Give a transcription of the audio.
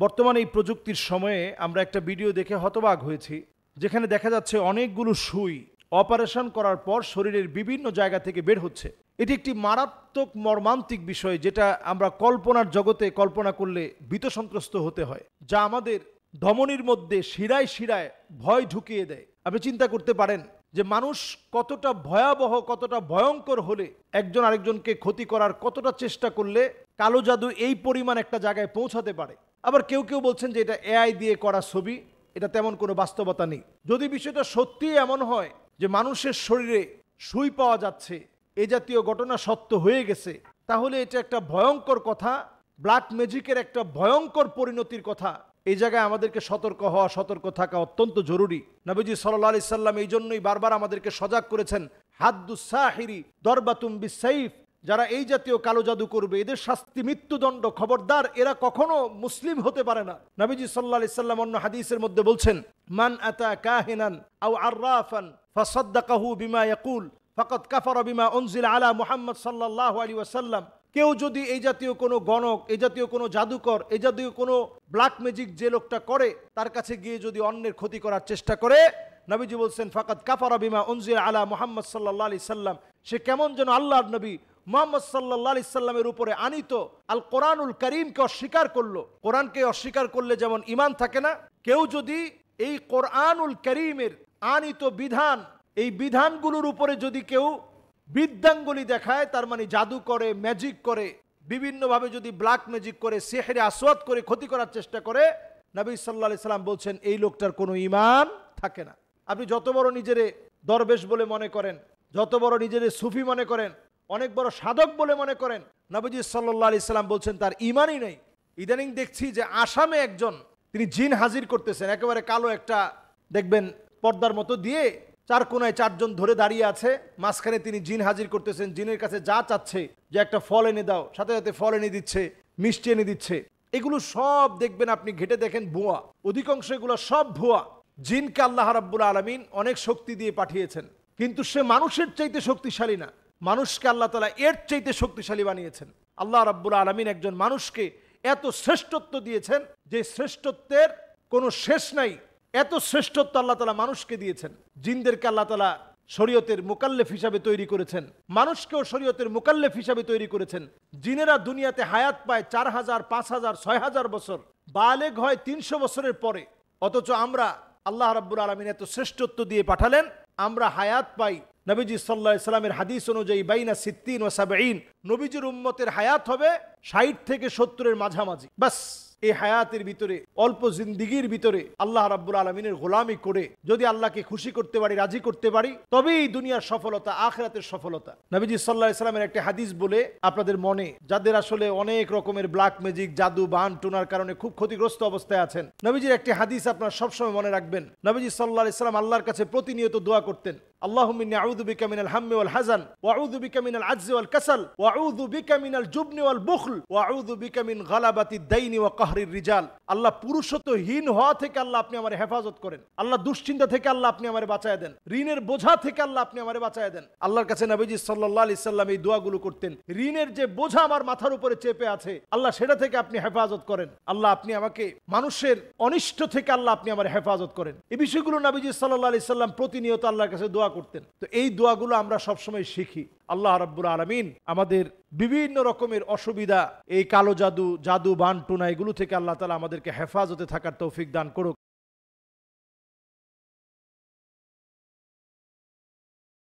বর্তমানে এই প্রযুক্তির সময়ে আমরা একটা ভিডিও দেখে হতবাক হয়েছি, যেখানে দেখা যাচ্ছে অনেকগুলো সুই অপারেশন করার পর শরীরের বিভিন্ন জায়গা থেকে বের হচ্ছে। এটি একটি মারাত্মক মর্মান্তিক বিষয়, যেটা আমরা কল্পনার জগতে কল্পনা করলে ভীতসন্ত্রস্ত হতে হয়, যা আমাদের ধমনীর মধ্যে শিরায় শিরায় ভয় ঢুকিয়ে দেয়। আপনি চিন্তা করতে পারেন যে মানুষ কতটা ভয়াবহ, কতটা ভয়ঙ্কর হলে একজন আরেকজনকে ক্ষতি করার কতটা চেষ্টা করলে কালো জাদু এই পরিমাণ একটা জায়গায় পৌঁছাতে পারে। আবার কেউ কেউ বলছেন যে এটা এআই দিয়ে করা ছবি, এটা তেমন কোনো বাস্তবতা নেই। যদি বিষয়টা সত্যিই এমন হয় যে মানুষের শরীরে সুই পাওয়া যাচ্ছে, এ জাতীয় ঘটনা সত্য হয়ে গেছে, তাহলে এটা একটা ভয়ঙ্কর কথা, ব্ল্যাক ম্যাজিকের একটা ভয়ঙ্কর পরিণতির কথা। এই জায়গায় আমাদেরকে সতর্ক হওয়া, সতর্ক থাকা অত্যন্ত জরুরি। নবীজি সাল্লাল্লাহু আলাইহি সাল্লাম এই জন্যই বারবার আমাদেরকে সজাগ করেছেন, হাদ্দুস সাহিরি দরবাতুম বিসাইফ, যারা এই জাতীয় কালো জাদু করবে এদের শাস্তি মৃত্যুদণ্ড, খবরদার, এরা কখনো মুসলিম হতে পারে না। নবীজি সাল্লাল্লাহু আলাইহি সাল্লাম অন্য হাদিসের মধ্যে বলছেন, মান আতা কাহিনান আও আররাফান ফাসাদ্দাকাহু বিমা ইয়াকুল ফাকাদ কাফারা বিমা উনজিলা আলা মুহাম্মদ সাল্লাল্লাহু আলাইহি ওয়াসাল্লাম। কেউ যদি এই জাতীয় কোনো গণক, এই জাতীয় কোনো জাদুকর, এই জাতীয় কোনো ব্ল্যাক ম্যাজিক যে লোকটা করে, তার কাছে গিয়ে যদি অন্যের ক্ষতি করার চেষ্টা করে, নবীজি বলছেন ফাকাদ কাফারা বিমা উনজিলা আলা মুহাম্মদ সাল্লাল্লাহু আলাইহি সাল্লাম, সে কেমন যেন আল্লাহর নবী মুহাম্মদ সাল্লাল্লাহু আলাইহি সাল্লামের উপরে আনিত আল কোরআনুল কারীমকে অস্বীকার করলো। কোরআনকে অস্বীকার করলে যেমন ঈমান থাকে না, কেউ যদি এই কোরআনুল কারীমের আনিত বিধান, এই বিধানগুলোর উপরে যদি কেউ বৃদ্ধাঙ্গুলি দেখায়, তার মানে জাদু করে, ম্যাজিক করে, বিভিন্নভাবে যদি ব্ল্যাক ম্যাজিক করে, সিহরে আসওয়াদ করে ক্ষতি করার চেষ্টা করে, নবী সাল্লাল্লাহু আলাইহি সাল্লাম বলছেন এই লোকটার কোনো ঈমান থাকে না। আপনি যত বড় নিজেরে দরবেশ বলে মনে করেন, যত বড় নিজেরে সুফি মনে করেন, অনেক বড় সাধক বলে মনে করেন, নবীজি সাল্লাল্লাহু আলাইহি সাল্লাম বলছেন তার ঈমানই নেই। ইদানিং দেখছি যে আসামে একজন, তিনি জিন হাজির করতেছেন, একেবারে কালো একটা দেখবেন পর্দার মতো দিয়ে, চার কোনায় চারজন ধরে দাঁড়িয়ে আছে, মাঝখানে তিনি জিন হাজির করতেছেন। জিনের কাছে যা চাচ্ছে যে একটা ফল এনে দাও, সাথে সাথে ফল এনে দিচ্ছে, মিষ্টি এনে দিচ্ছে। এগুলো সব দেখবেন আপনি ঘেটে দেখেন ভুয়া, অধিকাংশ এগুলো সব ভুয়া। জিনকে আল্লাহ রাব্বুল আলামিন অনেক শক্তি দিয়ে পাঠিয়েছেন, কিন্তু সে মানুষের চাইতে শক্তিশালী না। মানুষকে আল্লাহ তাআলা এর চাইতে শক্তিশালী বানিয়েছেন। আল্লাহ রাব্বুল আলামিন একজন মানুষকে এত শ্রেষ্ঠত্ব দিয়েছেন যে শ্রেষ্ঠত্বের কোনো শেষ নাই। এত শ্রেষ্ঠত্ব আল্লাহ তাআলা মানুষকে দিয়েছেন। জিনদেরকে আল্লাহ তাআলা শরীয়তের মুকাল্লেফ হিসাবে তৈরি করেছেন, মানুষকেও শরীয়তের মুকাল্লেফ হিসাবে তৈরি করেছেন। জিনেরা দুনিয়াতে হায়াত পায় 4000, 5000, 6000 বছর, বালেগ হয় 300 বছরের পরে। অথচ আমরা, আল্লাহ রাব্বুল আলামিন এত শ্রেষ্ঠত্ব দিয়ে পাঠালেন, আমরা হায়াত পাই নবীজি সাল্লাল্লাহু আলাইহি সাল্লামের হাদিস অনুযায়ী বাইনা 60 ওয়া 70। নবীজির উম্মতের হায়াত হবে 60 থেকে 70-এর মাঝামাঝি। বাস এই হায়াতের ভিতরে, অল্প জিন্দিগির ভিতরে আল্লাহ রাব্বুল আলামিনের গোলামি করে যদি আল্লাহকে খুশি করতে পারি, রাজি করতে পারি, তবেই দুনিয়ার সফলতা, আখিরাতের সফলতা। নবীজি সাল্লাল্লাহু আলাইহি সাল্লামের একটা হাদিস বলে আপনাদের মনে, যাদের আসলে অনেক রকমের ব্ল্যাক ম্যাজিক, জাদু, বান টুনার কারণে খুব ক্ষতিগ্রস্ত অবস্থায় আছেন, নবীজির একটি হাদিস আপনারা সবসময় মনে রাখবেন। নবীজি সাল্লাল্লাহু আলাইহি সাল্লাম আল্লাহর কাছে প্রতিনিয়ত দোয়া করতেন, আল্লাহুম্মা ইন্নী আউযু বিকা মিনাল হাম্মি ওয়াল হাযান ওয়া আউযু বিকা মিনাল আজজি ওয়াল কাসাল ওয়া আউযু বিকা মিনাল জুবনি ওয়াল বুখল ওয়া আউযু বিকা মিন গালাবাতিদ দাইনি ওয়া কাহরির রিজাল। আল্লাহ, পুরুষত্বহীন হওয়া থেকে আল্লাহ আপনি আমারে হেফাজত করেন। আল্লাহ, দুশ্চিন্তা থেকে আল্লাহ আপনি আমারে বাঁচায় দেন। ঋণের বোঝা থেকে আল্লাহ আপনি আমারে বাঁচায় দেন। আল্লাহর কাছে নবীজি সাল্লাল্লাহু আলাইহি সাল্লাম এই দোয়াগুলো করতেন, ঋণের যে বোঝা আমার মাথার উপরে চেপে আছে, আল্লাহ সেটা থেকে আপনি হেফাজত করেন। আল্লাহ, আপনি আমাকে মানুষের অনিষ্ট থেকে আল্লাহ আপনি আমারে হেফাজত করেন। এই বিষয়গুলো নবীজি সাল্লাল্লাহু আলাইহি সাল্লাম প্রতিনিয়ত আল্লাহর কাছে দোয়া করতেন। তো এই দোয়াগুলো আমরা সবসময় শিখি। আল্লাহ রাব্বুল আলামিন আমাদের বিভিন্ন রকমের অসুবিধা, এই কালো জাদু, জাদু, বান টুনা, এগুলো থেকে আল্লাহ তাআলা আমাদেরকে হেফাজতে থাকার তৌফিক দান করুক।